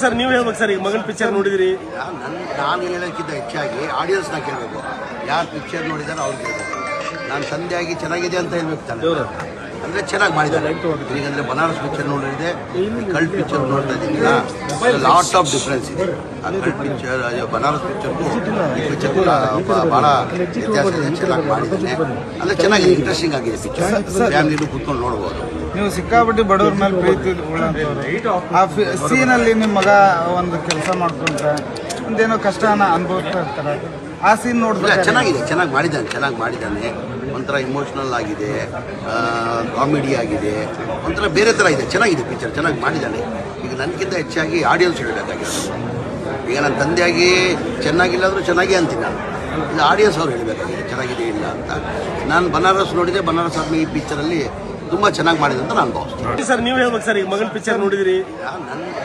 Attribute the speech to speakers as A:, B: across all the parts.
A: Sir ನೀವು ಹೇಳ್ಬೇಕು sir, ಈಗ ಮಗನ್ ಪಿಕ್ಚರ್ ನೋಡಿದಿರಿ?
B: ನಾನು ಹೇಳೋಕ್ಕಿಂತ ಹೆಚ್ಚಾಗಿ ಆಡಿಯನ್ಸ್ನ ಕೇಳಬೇಕು. ಯಾರು ಪಿಕ್ಚರ್ ನೋಡಿದಾರೋ ಅವ್ರಿಗೆ ಹೇಳ್ಬೇಕು. ನಾನು ಸಂಧ್ಯಾಗಿ ಚೆನ್ನಾಗಿದೆ ಅಂತ ಹೇಳ್ಬೇಕು ತಾನೆ, ಅಂದರೆ ಚೆನ್ನಾಗಿ ಮಾಡಿದ್ದಾರೆ. ಈಗಂದರೆ ಬನಾರಸ್ ಪಿಕ್ಚರ್ ನೋಡಿದೆ, ಕಲ್ಟ್ ಪಿಕ್ಚರ್ ನೋಡ್ತಾ ಇದ್ದೀನಿಲ್ಲ, ಲಾಟ್ ಆಫ್ ಡಿಫ್ರೆನ್ಸ್ ಇದೆ. ಆ ಕಲ್ಟ್ ಪಿಕ್ಚರ್ ಬನಾರಸ್ ಪಿಕ್ಚರ್ಗೂ ಈ ಪಿಕ್ಚರ್ ಕೂಡ ಭಾಳ ವ್ಯತ್ಯಾಸ ಇದೆ. ಚೆನ್ನಾಗಿ ಮಾಡಿದ್ದಾನೆ, ಅಂದರೆ ಚೆನ್ನಾಗಿದೆ, ಇಂಟ್ರೆಸ್ಟಿಂಗ್ ಆಗಿದೆ ಪಿಕ್ಚರ್. ಫ್ಯಾಮಿಲಿನೂ ಕೂತ್ಕೊಂಡು ನೋಡ್ಬೋದು.
C: ನೀವು ಸಿಕ್ಕಾಪಟ್ಟಿ ಬಡವ್ರ ಮೇಲೆ ಪ್ರೀತಿ ಆ ಸೀನಲ್ಲಿ ನಿಮ್ಮ ಮಗ ಒಂದು ಕೆಲಸ ಮಾಡ್ಕೊಂಡ್ರೆ ಒಂದೇನೋ ಕಷ್ಟನ ಅನುಭವಿಸ್ತಾ ಇರ್ತಾರೆ. ಆ ಸೀನ್ ನೋಡಿದ್ರೆ
B: ಚೆನ್ನಾಗಿದೆ, ಚೆನ್ನಾಗಿ ಮಾಡಿದ್ದಾನೆ. ಒಂಥರ ಇಮೋಷ್ನಲ್ ಆಗಿದೆ, ಕಾಮಿಡಿ ಆಗಿದೆ, ಒಂಥರ ಬೇರೆ ಥರ ಇದೆ. ಚೆನ್ನಾಗಿದೆ ಪಿಕ್ಚರ್, ಚೆನ್ನಾಗಿ ಮಾಡಿದ್ದಾನೆ. ಈಗ ನನಗಿಂತ ಹೆಚ್ಚಾಗಿ ಆಡಿಯನ್ಸ್ ಹೇಳಬೇಕಾಗಿರೋದು. ಈಗ ನನ್ನ ತಂದೆಯಾಗಿ ಚೆನ್ನಾಗಿಲ್ಲ ಅಂದರೂ ಚೆನ್ನಾಗಿ ಅಂತೀನಿ ನಾನು. ಇದು ಆಡಿಯನ್ಸ್ ಅವ್ರು ಹೇಳಬೇಕಾಗಿದೆ ಚೆನ್ನಾಗಿದೆ ಇಲ್ಲ ಅಂತ. ನಾನು ಬನಾರಸ್ ನೋಡಿದೆ, ಬನಾರಸ್ ಆದ್ಮೇಲೆ ಈ ಪಿಕ್ಚರಲ್ಲಿ ತುಂಬ ಚೆನ್ನಾಗಿ ಮಾಡಿದೆ ಅಂತ ನಾನು ಭಾವಿಸ್ತೀನಿ.
A: ಸರ್ ನೀವು ಹೇಳ್ಬೇಕು ಸರ್, ಈಗ ಮಗನ್ ಪಿಕ್ಚರ್ ನೋಡಿದಿರಿ?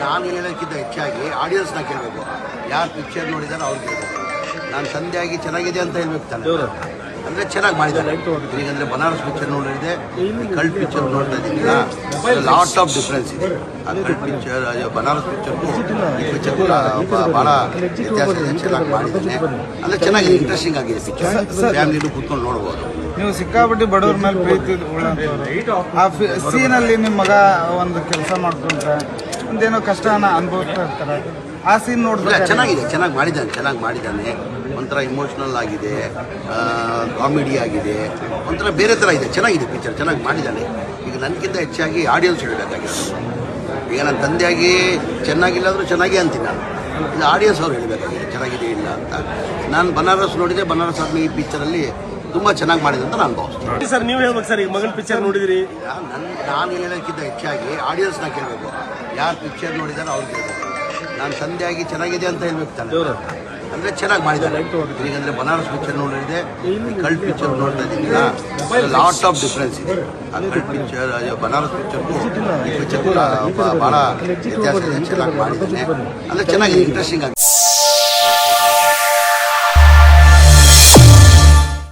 B: ನಾನು ಹೇಳೋಕ್ಕಿಂತ ಹೆಚ್ಚಾಗಿ ಆಡಿಯನ್ಸ್ನ ಕೇಳಬೇಕು. ಯಾರು ಪಿಕ್ಚರ್ ನೋಡಿದಾರೋ ಅವ್ರಿಗೆ ಹೇಳ್ಬೇಕು. ನಾನು ಸಂಧ್ಯಾಗಿ ಚೆನ್ನಾಗಿದೆ ಅಂತ ಹೇಳ್ಬೇಕು ತಾನೆ, ಅಂದರೆ ಚೆನ್ನಾಗಿ ಮಾಡಿದ್ದಾರೆ. ಈಗಂದರೆ ಬನಾರಸ್ ಪಿಕ್ಚರ್ ನೋಡಿದೆ, ಕಲ್ಟ್ ಪಿಕ್ಚರ್ ನೋಡ್ತಾ ಇದ್ದೀನಿಲ್ಲ, ಲಾಟ್ ಆಫ್ ಡಿಫ್ರೆನ್ಸ್ ಇದೆ. ಆ ಕಲ್ಟ್ ಪಿಕ್ಚರ್ ಬನಾರಸ್ ಪಿಕ್ಚರ್ಗೂ ಈ ಪಿಕ್ಚರ್ ಕೂಡ ಭಾಳ ವ್ಯತ್ಯಾಸ ಇದೆ. ಚೆನ್ನಾಗಿ ಮಾಡಿದ್ದಾನೆ, ಅಂದರೆ ಚೆನ್ನಾಗಿದೆ, ಇಂಟ್ರೆಸ್ಟಿಂಗ್ ಆಗಿದೆ ಪಿಕ್ಚರ್. ಫ್ಯಾಮಿಲಿನೂ ಕೂತ್ಕೊಂಡು ನೋಡ್ಬೋದು.
C: ನೀವು ಸಿಕ್ಕಾಪಟ್ಟಿ ಬಡವ್ರ ಮೇಲೆ ಪ್ರೀತಿ ಆ ಸೀನಲ್ಲಿ ನಿಮ್ಮ ಮಗ ಒಂದು ಕೆಲಸ ಮಾಡ್ಕೊಂಡ್ರೆ ಒಂದೇನೋ ಕಷ್ಟನ ಅನುಭವಿಸ್ತಾ ಇರ್ತಾರೆ. ಆ ಸೀನ್ ನೋಡಿದ್ರೆ
B: ಚೆನ್ನಾಗಿದೆ, ಚೆನ್ನಾಗಿ ಮಾಡಿದ್ದಾನೆ. ಒಂಥರ ಇಮೋಷ್ನಲ್ ಆಗಿದೆ, ಕಾಮಿಡಿ ಆಗಿದೆ, ಒಂಥರ ಬೇರೆ ಥರ ಇದೆ. ಚೆನ್ನಾಗಿದೆ ಪಿಕ್ಚರ್, ಚೆನ್ನಾಗಿ ಮಾಡಿದ್ದಾನೆ. ಈಗ ನನಗಿಂತ ಹೆಚ್ಚಾಗಿ ಆಡಿಯನ್ಸ್ ಹೇಳಬೇಕಾಗಿರೋದು. ಈಗ ನನ್ನ ತಂದೆಯಾಗಿ ಚೆನ್ನಾಗಿಲ್ಲ ಅಂದರೂ ಚೆನ್ನಾಗಿ ಅಂತೀನಿ ನಾನು. ಇದು ಆಡಿಯನ್ಸ್ ಅವ್ರು ಹೇಳಬೇಕಾಗಿದೆ ಚೆನ್ನಾಗಿದೆ ಇಲ್ಲ ಅಂತ. ನಾನು ಬನಾರಸ್ ನೋಡಿದೆ, ಬನಾರಸ್ ಆದ್ಮೇಲೆ ಈ ಪಿಕ್ಚರಲ್ಲಿ ತುಂಬ ಚೆನ್ನಾಗಿ ಮಾಡಿದೆ ಅಂತ ನಾನು ಭಾವಿಸ್ತೀನಿ.
A: ಸರ್ ನೀವು ಹೇಳ್ಬೇಕು ಸರ್, ಈಗ ಮಗನ್ ಪಿಕ್ಚರ್ ನೋಡಿದಿರಿ?
B: ನಾನು ಹೇಳೋಕ್ಕಿಂತ ಹೆಚ್ಚಾಗಿ ಆಡಿಯನ್ಸ್ನ ಕೇಳಬೇಕು. ಯಾರು ಪಿಕ್ಚರ್ ನೋಡಿದಾರೋ ಅವ್ರಿಗೆ ಹೇಳ್ಬೇಕು. ನಾನು ಸಂಧ್ಯಾಗಿ ಚೆನ್ನಾಗಿದೆ ಅಂತ ಹೇಳ್ಬೇಕು ತಾನೆ, ಅಂದರೆ ಚೆನ್ನಾಗಿ ಮಾಡಿದ್ದಾರೆ. ಈಗಂದರೆ ಬನಾರಸ್ ಪಿಕ್ಚರ್ ನೋಡಿದೆ, ಕಲ್ಟ್ ಪಿಕ್ಚರ್ ನೋಡ್ತಾ ಇದ್ದೀನಿಲ್ಲ, ಲಾಟ್ ಆಫ್ ಡಿಫ್ರೆನ್ಸ್ ಇದೆ. ಆ ಕಲ್ಟ್ ಪಿಕ್ಚರ್ ಬನಾರಸ್ ಪಿಕ್ಚರ್ಗೂ ಈ ಪಿಕ್ಚರ್ ಕೂಡ ಭಾಳ ವ್ಯತ್ಯಾಸ ಇದೆ. ಚೆನ್ನಾಗಿ ಮಾಡಿದ್ದಾನೆ, ಅಂದರೆ ಚೆನ್ನಾಗಿದೆ, ಇಂಟ್ರೆಸ್ಟಿಂಗ್ ಆಗಿದೆ.